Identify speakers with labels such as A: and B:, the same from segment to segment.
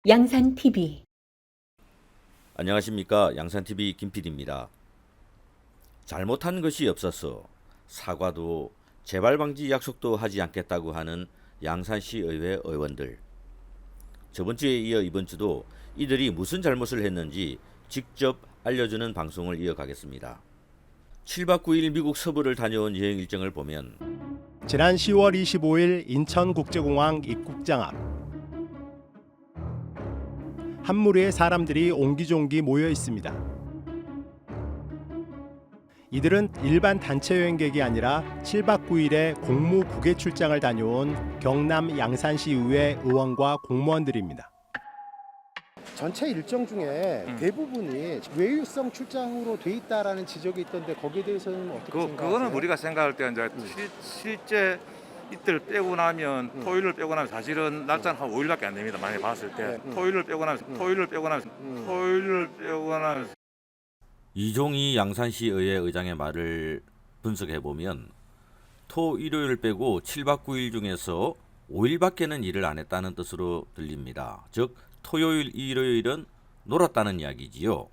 A: 양산TV
B: 안녕하십니까. 양산TV 김PD입니다. 잘못한 것이 없어서 사과도 재발방지 약속도 하지 않겠다고 하는 양산시 의회 의원들. 저번주에 이어 이번주도 이들이 무슨 잘못을 했는지 직접 알려주는 방송을 이어가겠습니다. 7박 9일 미국 서부를 다녀온 여행 일정을 보면
C: 지난 10월 25일 인천국제공항 입국장 앞 한 무리의 사람들이 옹기종기 모여 있습니다. 이들은 일반 단체 여행객이 아니라 7박 9일의 공무 국외 출장을 다녀온 경남 양산시 의회 의원과 공무원들입니다.
D: 전체 일정 중에 대부분이 외유성 출장으로 돼 있다라는 지적이 있던데 거기에 대해서는 어떻게 생각하세요?
E: 그거는 우리가 생각할 때 이제 실제 이틀 빼고 나면 토요일을 빼고 나면 사실은 날짜는 한 5일밖에 안 됩니다. 많이 봤을 때 토요일을 빼고 나면
B: 이종희 양산시 의회 의장의 말을 분석해 보면 토 일요일 빼고 7박 9일 중에서 5일밖에는 일을 안 했다는 뜻으로 들립니다. 즉 토요일 일요일은 놀았다는 이야기지요.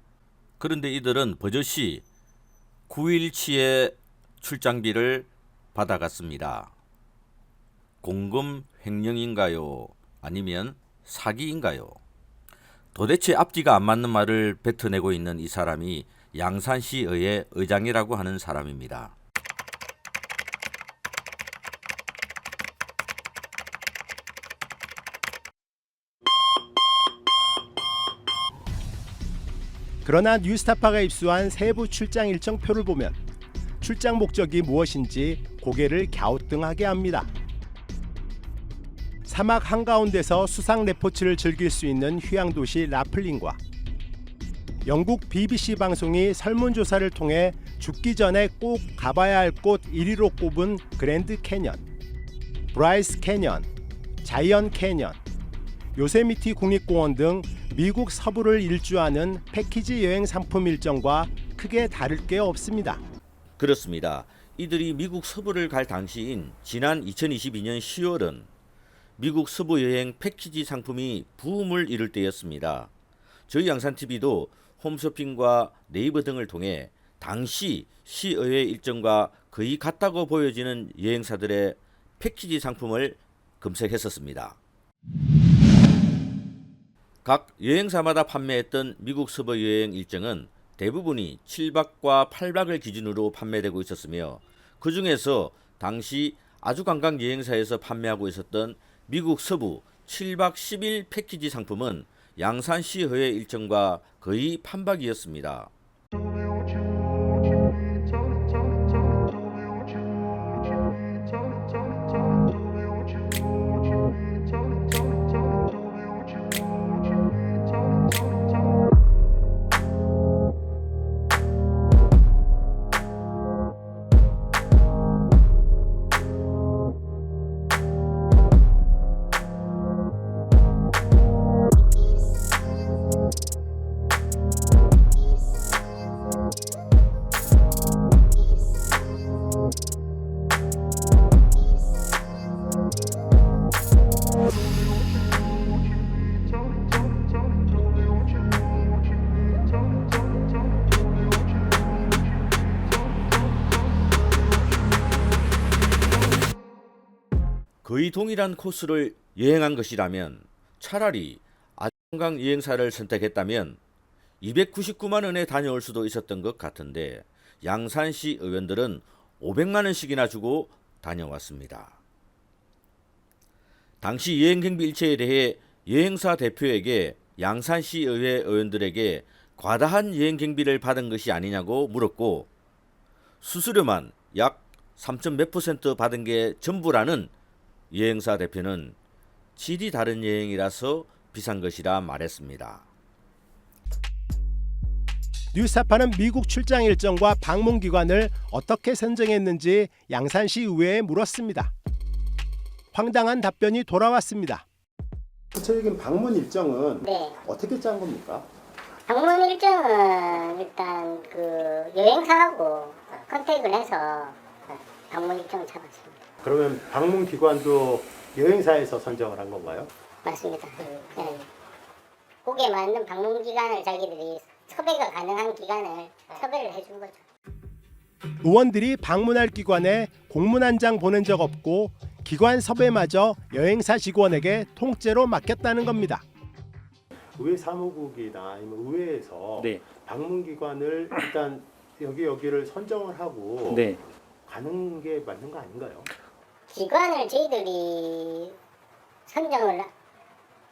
B: 그런데 이들은 버젓이 9일치의 출장비를 받아갔습니다. 공금 횡령인가요? 아니면 사기인가요? 도대체 앞뒤가 안 맞는 말을 뱉어내고 있는 이 사람이 양산시의회 의장이라고 하는 사람입니다.
C: 그러나 뉴스타파가 입수한 세부 출장 일정표를 보면 출장 목적이 무엇인지 고개를 갸우뚱하게 합니다. 사막 한가운데서 수상 레포츠를 즐길 수 있는 휴양도시 라플린과 영국 BBC 방송이 설문조사를 통해 죽기 전에 꼭 가봐야 할 곳 1위로 꼽은 그랜드 캐년, 브라이스 캐년, 자이언 캐년, 요세미티 국립공원 등 미국 서부를 일주하는 패키지 여행 상품 일정과 크게 다를 게 없습니다.
B: 그렇습니다. 이들이 미국 서부를 갈 당시인 지난 2022년 10월은 미국 서부 여행 패키지 상품이 부음을 이룰 때였습니다. 저희 양산TV도 홈쇼핑과 네이버 등을 통해 당시 시의회 일정과 거의 같다고 보여지는 여행사들의 패키지 상품을 검색했었습니다. 각 여행사마다 판매했던 미국 서부 여행 일정은 대부분이 7박과 8박을 기준으로 판매되고 있었으며 그 중에서 당시 아주 관광 여행사에서 판매하고 있었던 미국 서부 7박 10일 패키지 상품은 양산시의회 일정과 거의 판박이었습니다. 거의 동일한 코스를 여행한 것이라면 차라리 아주관광 여행사를 선택했다면 299만 원에 다녀올 수도 있었던 것 같은데 양산시 의원들은 500만 원씩이나 주고 다녀왔습니다. 당시 여행 경비 일체에 대해 여행사 대표에게 양산시 의회 의원들에게 과다한 여행 경비를 받은 것이 아니냐고 물었고 수수료만 약 3몇 % 받은 게 전부라는 여행사 대표는 질이 다른 여행이라서 비싼 것이라 말했습니다.
C: 뉴스타파는 미국 출장 일정과 방문 기관을 어떻게 선정했는지 양산시 의회에 물었습니다. 황당한 답변이 돌아왔습니다.
D: 구체적인 방문 일정은
F: 네.
D: 어떻게 짠 겁니까?
F: 방문 일정은 일단 그 여행사하고 컨택을 해서 방문 일정을 잡았습니다.
D: 그러면 방문 기관도 여행사에서 선정을 한 건가요?
F: 맞습니다. 네. 곡에 맞는 방문 기간을 자기들이 섭외가 가능한 기간을 섭외를 해준 거죠.
C: 의원들이 방문할 기관에 공문 한 장 보낸 적 없고 기관 섭외마저 여행사 직원에게 통째로 맡겼다는 겁니다. 의회 사무국이나 아니면 의회에서
A: 네.
C: 방문 기관을 일단 여기를 선정을 하고
A: 네.
C: 가는 게 맞는 거 아닌가요?
F: 기관을 저희들이 선정을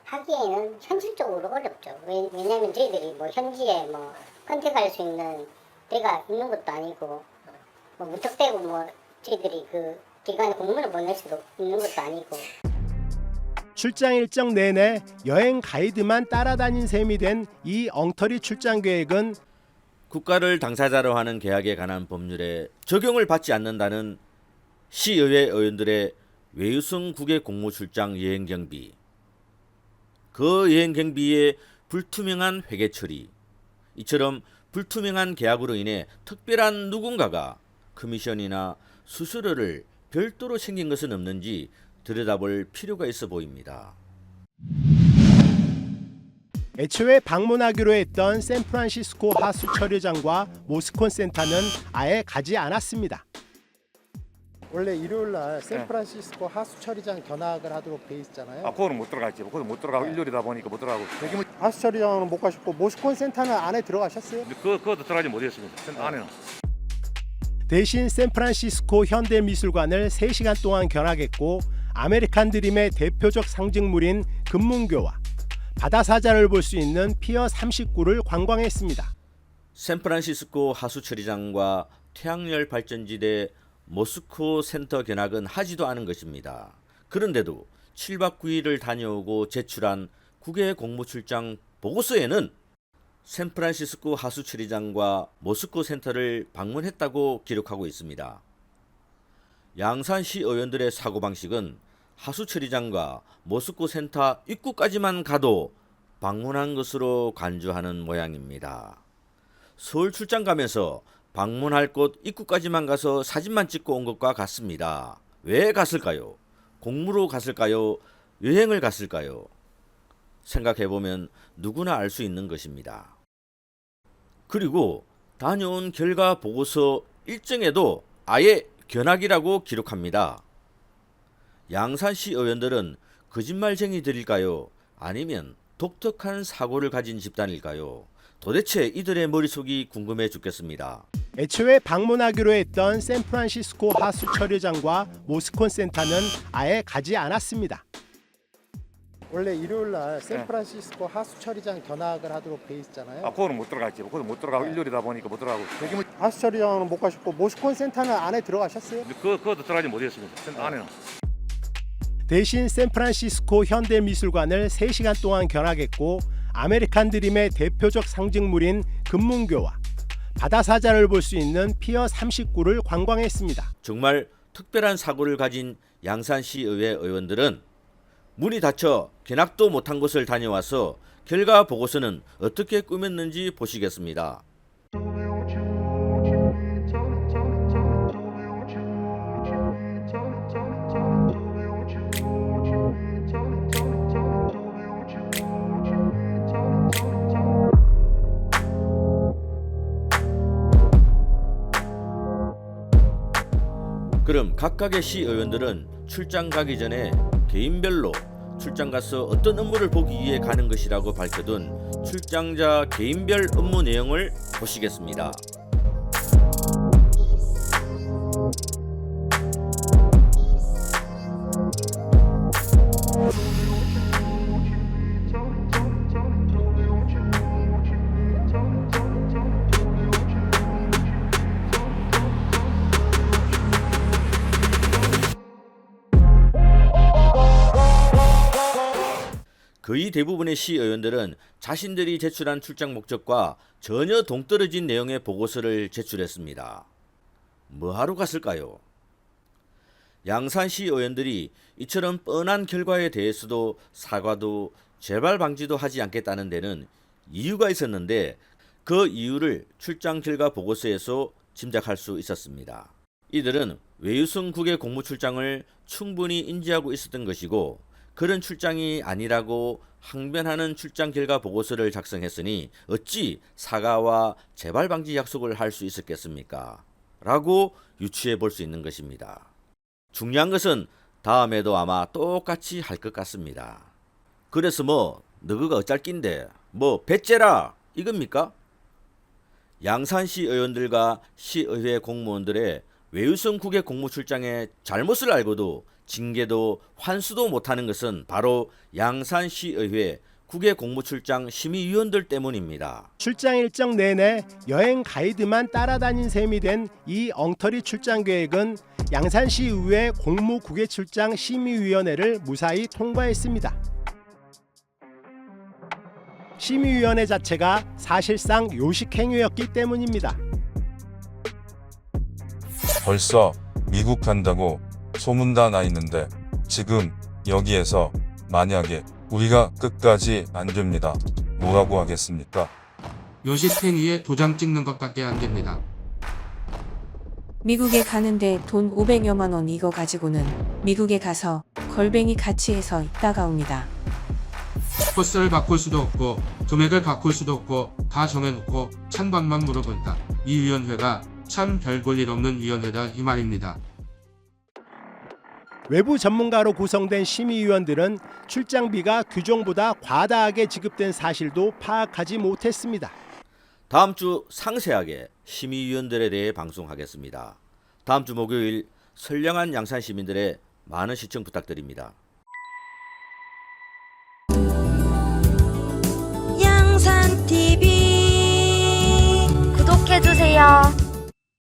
F: 하기에는 현실적으로 어렵죠. 왜냐하면 저희들이 뭐 현지에 뭐 컨택할 수 있는 데가 있는 것도 아니고 뭐 무턱대고 뭐 저희들이 그 기관에 공문을 보낼 수도 있는 것도 아니고.
C: 출장 일정 내내 여행 가이드만 따라다닌 셈이 된 이 엉터리 출장 계획은
B: 국가를 당사자로 하는 계약에 관한 법률에 적용을 받지 않는다는 시의회 의원들의 외유성 국외 공무 출장 여행 경비, 그 여행 경비의 불투명한 회계 처리, 이처럼 불투명한 계약으로 인해 특별한 누군가가 커미션이나 수수료를 별도로 챙긴 것은 없는지 들여다볼 필요가 있어 보입니다.
C: 애초에 방문하기로 했던 샌프란시스코 하수 처리장과 모스콘 센터는 아예 가지 않았습니다.
D: 원래 일요일 날 샌프란시스코 하수 처리장 견학을 하도록 돼 있잖아요.
E: 그거는 못 들어갔지. 그거는 못 들어가고 일요일이다 보니까 못 들어가고. 되게 뭐
D: 하수 처리장은 못 가셨고 모스콘 센터는 안에 들어가셨어요?
E: 그것도 들어가지 못했습니다. 안에는.
C: 대신 샌프란시스코 현대미술관을 3시간 동안 견학했고 아메리칸 드림의 대표적 상징물인 금문교와 바다사자를 볼 수 있는 피어 39를 관광했습니다.
B: 샌프란시스코 하수처리장과 태양열 발전지대 모스코 센터 견학은 하지도 않은 것입니다. 그런데도 7박 9일을 다녀오고 제출한 국외 공무출장 보고서에는 샌프란시스코 하수처리장과 모스코 센터를 방문했다고 기록하고 있습니다. 양산시 의원들의 사고방식은 하수처리장과 모스코 센터 입구까지만 가도 방문한 것으로 간주하는 모양입니다. 서울 출장 가면서 방문할 곳 입구까지만 가서 사진만 찍고 온 것과 같습니다. 왜 갔을까요? 공무로 갔을까요? 여행을 갔을까요? 생각해보면 누구나 알 수 있는 것입니다. 그리고 다녀온 결과 보고서 일정에도 아예 견학이라고 기록합니다. 양산시 의원들은 거짓말쟁이들일까요? 아니면 독특한 사고를 가진 집단일까요? 도대체 이들의 머릿속이 궁금해 죽겠습니다.
C: 애초에 방문하기로 했던 샌프란시스코 하수 처리장과 모스콘 센터는 아예 가지 않았습니다.
D: 원래 일요일 날 샌프란시스코 하수 처리장 견학을 하도록 돼 있잖아요.
E: 그거는 못 들어갔지. 그거는 못 들어가고 일요일이다 보니까 못 들어가고. 되게 뭐
D: 하수 처리장은 못 가셨고 모스콘 센터는 안에 들어가셨어요?
E: 그것도 들어가지 못했습니다. 안에는.
C: 대신 샌프란시스코 현대미술관을 3시간 동안 견학했고 아메리칸 드림의 대표적 상징물인 금문교와 바다사자를 볼 수 있는 피어 39를 관광했습니다.
B: 정말 특별한 사고를 가진 양산시 의회 의원들은 문이 닫혀 견학도 못한 곳을 다녀와서 결과 보고서는 어떻게 꾸몄는지 보시겠습니다. 그럼 각각의 시 의원들은 출장 가기 전에 개인별로 출장 가서 어떤 업무를 보기 위해 가는 것이라고 밝혀둔 출장자 개인별 업무 내용을 보시겠습니다. 거의 대부분의 시 의원들은 자신들이 제출한 출장 목적과 전혀 동떨어진 내용의 보고서를 제출했습니다. 뭐하러 갔을까요? 양산시 의원들이 이처럼 뻔한 결과에 대해서도 사과도 재발 방지도 하지 않겠다는 데는 이유가 있었는데 그 이유를 출장 결과 보고서에서 짐작할 수 있었습니다. 이들은 외유성 국외 공무 출장을 충분히 인지하고 있었던 것이고 그런 출장이 아니라고 항변하는 출장 결과 보고서를 작성했으니 어찌 사과와 재발 방지 약속을 할 수 있었겠습니까? 라고 유추해 볼 수 있는 것입니다. 중요한 것은 다음에도 아마 똑같이 할 것 같습니다. 그래서 너그가 어쩔 낀데 배째라 이겁니까? 양산시 의원들과 시의회 공무원들의 외유성 국외 공무 출장의 잘못을 알고도 징계도 환수도 못하는 것은 바로 양산시의회 국외 공무출장 심의위원들 때문입니다.
C: 출장 일정 내내 여행 가이드만 따라다닌 셈이 된 이 엉터리 출장 계획은 양산시의회 공무국외출장 심의위원회를 무사히 통과했습니다. 심의위원회 자체가 사실상 요식행위였기 때문입니다.
A: 벌써 미국 간다고 소문 다 나 있는데 지금 여기에서 만약에 우리가 끝까지 안 됩니다. 뭐라고 하겠습니까?
G: 요식행위에 도장 찍는 것밖에 안 됩니다.
H: 미국에 가는데 돈 500여만 원 이거 가지고는 미국에 가서 걸뱅이 같이 해서 있다가 옵니다.
G: 코스를 바꿀 수도 없고 금액을 바꿀 수도 없고 다 정해놓고 찬반만 물어본다. 이 위원회가 참 별 볼 일 없는 위원회다 이 말입니다.
C: 외부 전문가로 구성된 심의위원들은 출장비가 규정보다 과다하게 지급된 사실도 파악하지 못했습니다.
B: 다음 주 상세하게 심의위원들에 대해 방송하겠습니다. 다음 주 목요일 선량한 양산 시민들의 많은 시청 부탁드립니다.